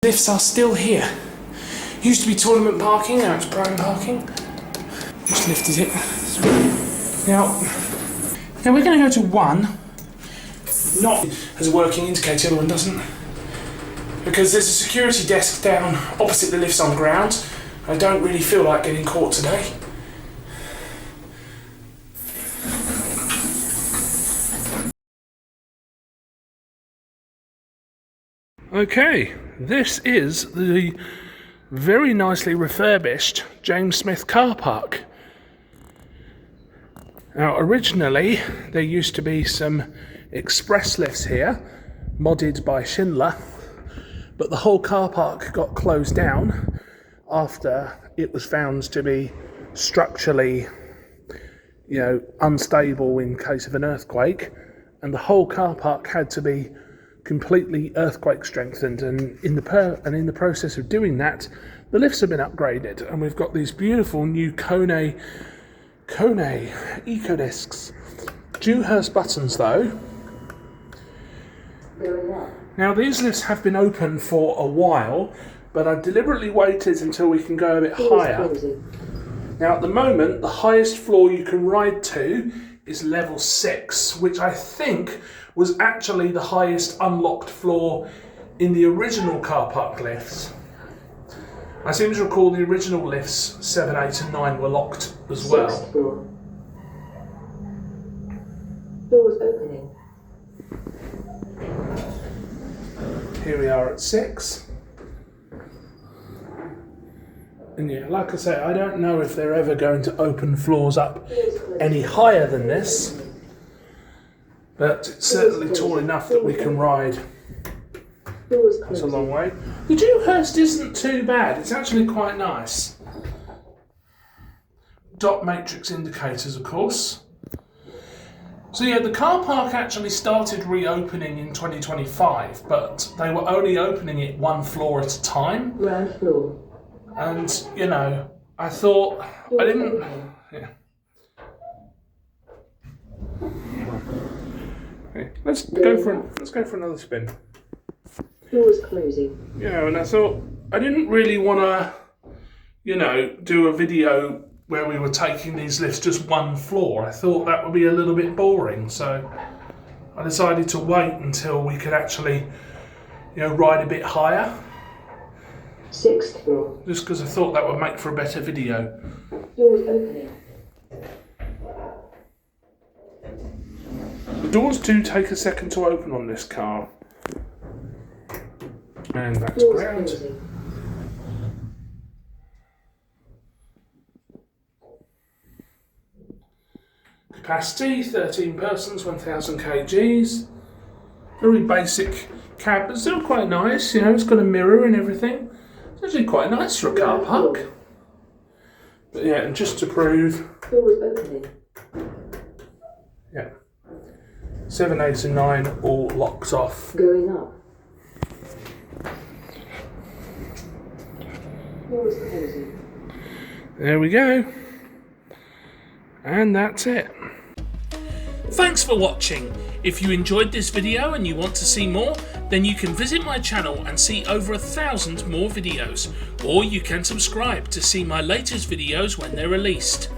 lifts are still here. Used to be tournament parking, now it's prime parking. Just lifted it. Now we're going to go to 1. Not as a working indicator, the other one doesn't. Because there's a security desk down opposite the lifts on ground. I don't really feel like getting caught today. Okay, this is the very nicely refurbished James Smith car park. Now originally there used to be some express lifts here, modded by Schindler, but the whole car park got closed down after it was found to be structurally, unstable in case of an earthquake, and the whole car park had to be completely earthquake strengthened, and in the process of doing that, the lifts have been upgraded, and we've got these beautiful new KONE EcoDiscs. Dewhurst buttons though. Now these lifts have been open for a while, but I've deliberately waited until we can go a bit higher. Now at the moment, the highest floor you can ride to is level 6, which I think was actually the highest unlocked floor in the original car park lifts. I seem to recall the original lifts 7, 8 and 9 were locked as well. Doors opening. Here we are at 6. And yeah, like I say, I don't know if they're ever going to open floors up any higher than this, but it's certainly tall enough that we can ride. That's a long way. The Dewhurst isn't too bad, it's actually quite nice. Dot matrix indicators, of course. So yeah, the car park actually started reopening in 2025, but they were only opening it 1 floor at a time. Ground floor. And, I thought, I didn't, yeah. Okay, let's go for another spin. Doors closing. And I thought, I didn't really want to, do a video where we were taking these lifts just 1 floor. I thought that would be a little bit boring, so I decided to wait until we could actually, ride a bit higher. 6th floor. Just because I thought that would make for a better video. Doors opening. The doors do take a second to open on this car. And that's Doors ground. closing. Capacity, 13 persons, 1,000 kgs. Very basic cab, but still quite nice. It's got a mirror and everything. It's actually quite nice for a car park. But yeah, and just to prove, Doors opening. yeah, 7, 8 and 9 all locked off. Going up. Doors closing. There we go. And that's it. Thanks for watching. If you enjoyed this video and you want to see more, then you can visit my channel and see over 1,000 more videos, or you can subscribe to see my latest videos when they're released.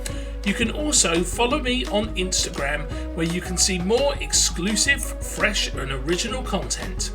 You can also follow me on Instagram, where you can see more exclusive, fresh and original content.